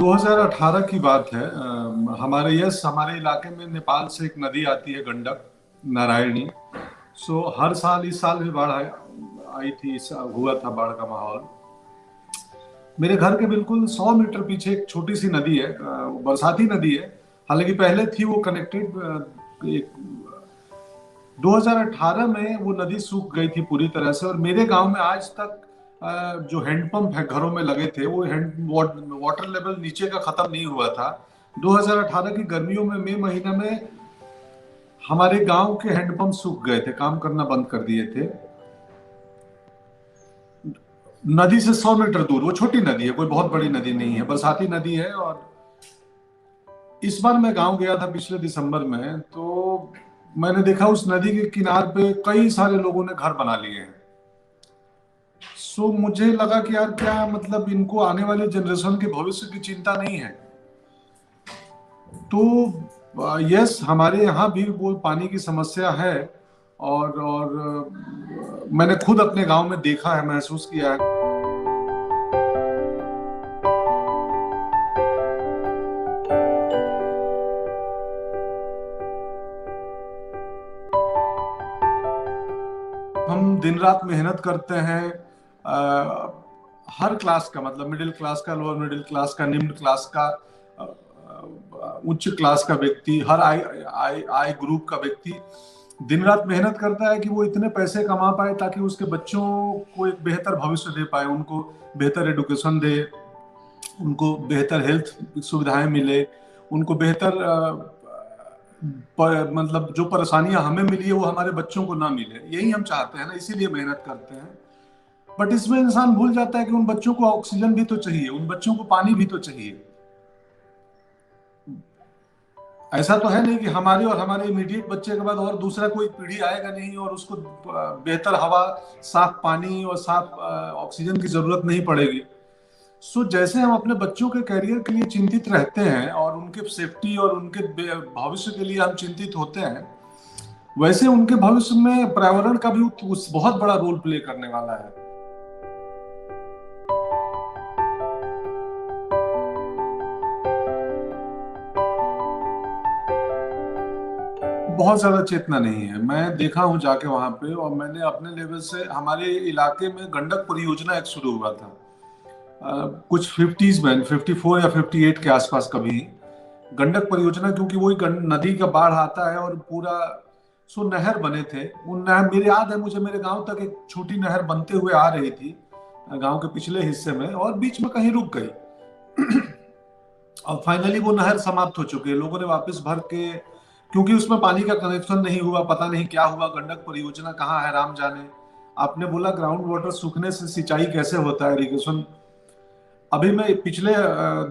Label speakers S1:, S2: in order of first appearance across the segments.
S1: 2018 की बात है। हमारे इलाके में नेपाल से एक नदी आती है, गंडक, नारायणी। हर साल, इस साल भी बाढ़ आई थी। हुआ था बाढ़ का माहौल। मेरे घर के बिल्कुल 100 मीटर पीछे एक छोटी सी नदी है, बरसाती नदी है। हालांकि पहले थी वो कनेक्टेड। 2018 में वो नदी सूख गई थी पूरी तरह से, और मेरे गांव में आज तक जो हैंडपंप है घरों में लगे थे, वो वाटर लेवल नीचे का खत्म नहीं हुआ था। 2018 की गर्मियों में मई महीने में हमारे गांव के हैंडपंप सूख गए थे, काम करना बंद कर दिए थे। नदी से 100 मीटर दूर, वो छोटी नदी है, कोई बहुत बड़ी नदी नहीं है, बरसाती नदी है। और इस बार मैं गांव गया था पिछले दिसंबर में, तो मैंने देखा उस नदी के किनार पे कई सारे लोगों ने घर बना लिए हैं। मुझे लगा कि यार, क्या मतलब इनको आने वाली जनरेशन के भविष्य की चिंता नहीं है। तो यस, हमारे यहाँ भी वो पानी की समस्या है। और मैंने खुद अपने गांव में देखा है, महसूस किया है। हम दिन रात मेहनत करते हैं। हर क्लास का, मतलब मिडिल क्लास का, लोअर मिडिल क्लास का, निम्न क्लास का, उच्च क्लास का व्यक्ति, हर आय आय आय ग्रुप का व्यक्ति दिन रात मेहनत करता है कि वो इतने पैसे कमा पाए ताकि उसके बच्चों को एक बेहतर भविष्य दे पाए, उनको बेहतर एडुकेशन दे, उनको बेहतर हेल्थ सुविधाएं मिले, उनको बेहतर मतलब जो परेशानियां हमें मिली है वो हमारे बच्चों को ना मिले। यही हम चाहते हैं ना, इसीलिए मेहनत करते हैं। बट इसमें इंसान भूल जाता है कि उन बच्चों को ऑक्सीजन भी तो चाहिए, उन बच्चों को पानी भी तो चाहिए। ऐसा तो है नहीं कि हमारे और हमारे इमीडिएट बच्चे के बाद और दूसरा कोई पीढ़ी आएगा नहीं और उसको बेहतर हवा, साफ पानी और साफ ऑक्सीजन की जरूरत नहीं पड़ेगी। जैसे हम अपने बच्चों के करियर के लिए चिंतित रहते हैं और उनके सेफ्टी और उनके भविष्य के लिए हम चिंतित होते हैं, वैसे उनके भविष्य में पर्यावरण का भी उस बहुत बड़ा रोल प्ले करने वाला है। बहुत ज्यादा चेतना नहीं है। मैं देखा हूं जाके वहां पे, और मैंने अपने लेवल से, हमारे इलाके में गंडक परियोजना एक शुरू हुआ था कुछ 50s में, 54 या 58 के आसपास कभी। गंडक परियोजना, क्योंकि वही नदी का बाढ़ आता है और पूरा नहर बने थे। उन नहर, मेरे याद है मुझे, मेरे गांव तक एक छोटी नहर बनते हुए आ रही थी गांव के पिछले हिस्से में, और बीच में कहीं रुक गई। और फाइनली वो नहर समाप्त हो चुकी है, लोगों ने वापस भर के, क्योंकि उसमें पानी का कनेक्शन नहीं हुआ, पता नहीं क्या हुआ, गंडक परियोजना कहाँ है राम जाने। आपने बोला ग्राउंड वाटर सूखने से सिंचाई कैसे होता है, इरिगेशन। अभी मैं पिछले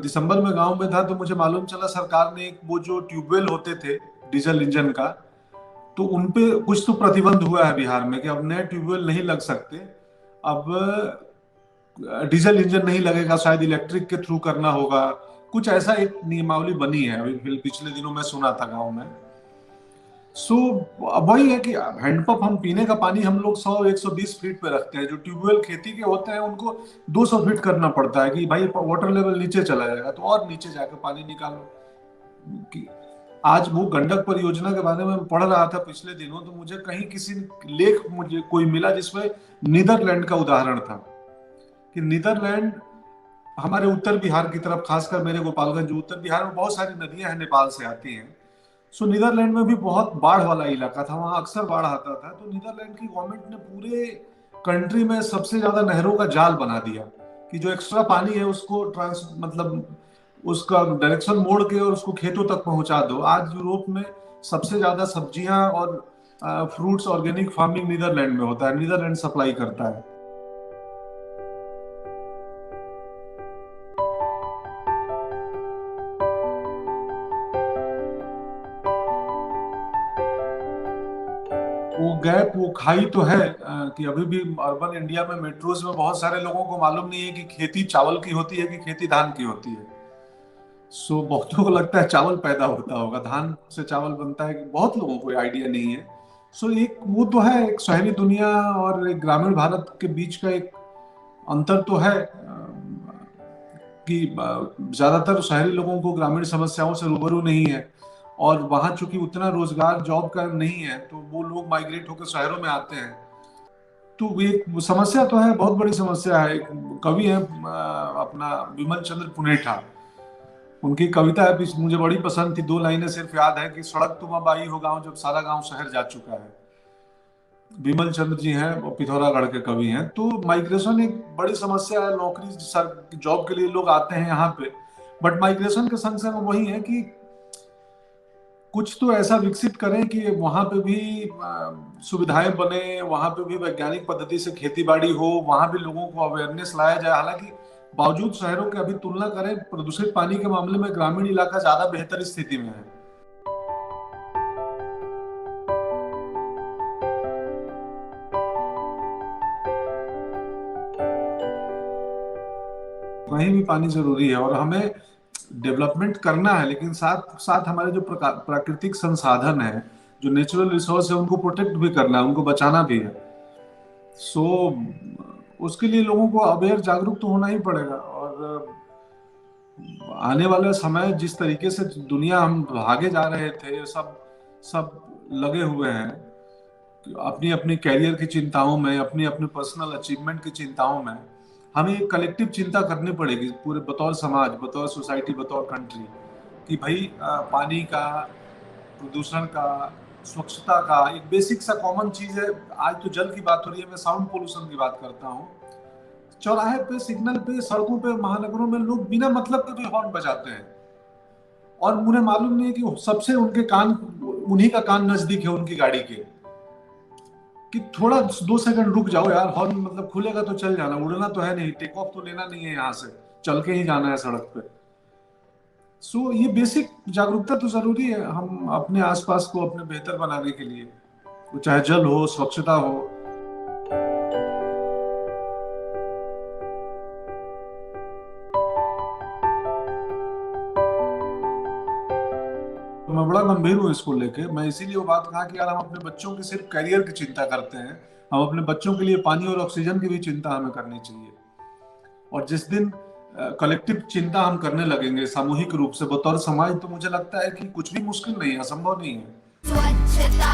S1: दिसंबर में गांव में था, तो मुझे मालूम चला सरकार ने वो जो ट्यूबवेल होते थे डीजल इंजन का, तो उनपे कुछ तो प्रतिबंध हुआ है बिहार में कि अब नए ट्यूबवेल नहीं लग सकते। अब डीजल इंजन नहीं लगेगा, शायद इलेक्ट्रिक के थ्रू करना होगा। कुछ ऐसा एक नियमावली बनी है, अभी पिछले दिनों में सुना था गांव में। अब वही है कि हैंडपंप, हम पीने का पानी हम लोग 100-120 फीट पे रखते हैं। जो ट्यूबवेल खेती के होते हैं उनको 200 फीट करना पड़ता है कि भाई वाटर लेवल नीचे चला जाएगा, तो और नीचे जाकर पानी निकालो। कि आज वो गंडक परियोजना के बारे में पढ़ रहा था पिछले दिनों, तो मुझे कहीं किसी लेख मुझे कोई मिला जिसमें नीदरलैंड का उदाहरण था कि नीदरलैंड हमारे उत्तर बिहार की तरफ, खासकर मेरे गोपालगंज, उत्तर बिहार में बहुत सारी नदियां हैं, नेपाल से आती हैं। नीदरलैंड में भी बहुत बाढ़ वाला इलाका था, वहां अक्सर बाढ़ आता था। तो नीदरलैंड की गवर्नमेंट ने पूरे कंट्री में सबसे ज्यादा नहरों का जाल बना दिया कि जो एक्स्ट्रा पानी है उसको मतलब उसका डायरेक्शन मोड़ के और उसको खेतों तक पहुंचा दो। आज यूरोप में सबसे ज्यादा सब्जियां और फ्रूट्स, ऑर्गेनिक फार्मिंग नीदरलैंड में होता है, नीदरलैंड सप्लाई करता है। वो गैप, वो खाई तो है कि अभी भी अर्बन इंडिया में, मेट्रोज में बहुत सारे लोगों को मालूम नहीं है कि खेती चावल की होती है कि खेती धान की होती है। बहुतों को लगता है चावल पैदा होता होगा, धान से चावल बनता है, कि बहुत लोगों को आइडिया नहीं है। एक वो तो है, एक शहरी दुनिया और एक ग्रामीण भारत के बीच का एक अंतर तो है। कि ज़्यादातर शहरी लोगों को ग्रामीण समस्याओं से रूबरू नहीं है, और वहाँ चूंकि उतना रोजगार जॉब का नहीं है, तो वो लोग माइग्रेट होकर शहरों में आते हैं। तो ये समस्या तो है, बहुत बड़ी समस्या है। एक कवि है अपना विमल चंद्र पुनेठा, उनकी कविता है, मुझे बड़ी पसंद थी, 2 लाइनें सिर्फ याद है कि सड़क तुम अब आई हो गाँव जब सारा गाँव शहर जा चुका है। विमल चंद्र जी हैं, वो पिथौरागढ़ के कवि हैं। तो माइग्रेशन एक बड़ी समस्या है, नौकरी सर जॉब के लिए लोग आते हैं यहाँ पे, बट माइग्रेशन के संग संग वही है कि कुछ तो ऐसा विकसित करें कि वहाँ पे भी सुविधाएं बने, वहाँ पे भी वैज्ञानिक पद्धति से खेती बाड़ी हो, वहाँ भी लोगों को अवेयरनेस लाया जाए। हालांकि बावजूद शहरों के अभी तुलना करें प्रदूषित पानी के मामले में ग्रामीण इलाका ज्यादा बेहतर स्थिति में है। कहीं भी पानी जरूरी है, और हमें डेवलपमेंट करना है, लेकिन साथ साथ हमारे जो प्राकृतिक संसाधन है, जो नेचुरल रिसोर्स है, उनको प्रोटेक्ट भी करना है, उनको बचाना भी है। सो उसके लिए लोगों को अवेयर जागरूक तो होना ही पड़ेगा। और आने वाला समय जिस तरीके से दुनिया हम भागे जा रहे थे, सब सब लगे हुए हैं अपनी अपनी कैरियर की चिंताओं में, अपनी अपनी पर्सनल अचीवमेंट की चिंताओं में। हमें एक कलेक्टिव चिंता करनी पड़ेगी पूरे, बतौर समाज, बतौर सोसाइटी, बतौर कंट्री, कि भाई पानी का, प्रदूषण का, स्वच्छता का एक बेसिक सा कॉमन चीज है। आज तो जल की बात हो रही है, मैं साउंड पोल्यूशन की बात करता हूँ। चौराहे पे, सिग्नल पे, सड़कों पे, महानगरों में लोग बिना मतलब के भी हॉर्न बजाते हैं, और मुझे मालूम नहीं है कि सबसे उनके कान, उन्हीं का कान नजदीक है उनकी गाड़ी के, कि थोड़ा 2 सेकंड रुक जाओ यार, हॉर्न मतलब खुलेगा तो चल जाना, उड़ना तो है नहीं, टेक ऑफ तो लेना नहीं है यहाँ से, चल के ही जाना है सड़क पे। सो ये बेसिक जागरूकता तो जरूरी है हम अपने आसपास को अपने बेहतर बनाने के लिए, वो चाहे जल हो, स्वच्छता हो। तो मैं बड़ा गंभीर हूँ इसको लेके। मैं इसीलिए वो बात कहा कि यार हम अपने बच्चों की सिर्फ करियर की चिंता करते हैं, हम अपने बच्चों के लिए पानी और ऑक्सीजन की भी चिंता हमें करनी चाहिए। और जिस दिन कलेक्टिव चिंता हम करने लगेंगे सामूहिक रूप से बतौर समाज, तो मुझे लगता है कि कुछ भी मुश्किल नहीं है, असंभव नहीं है। स्वच्छता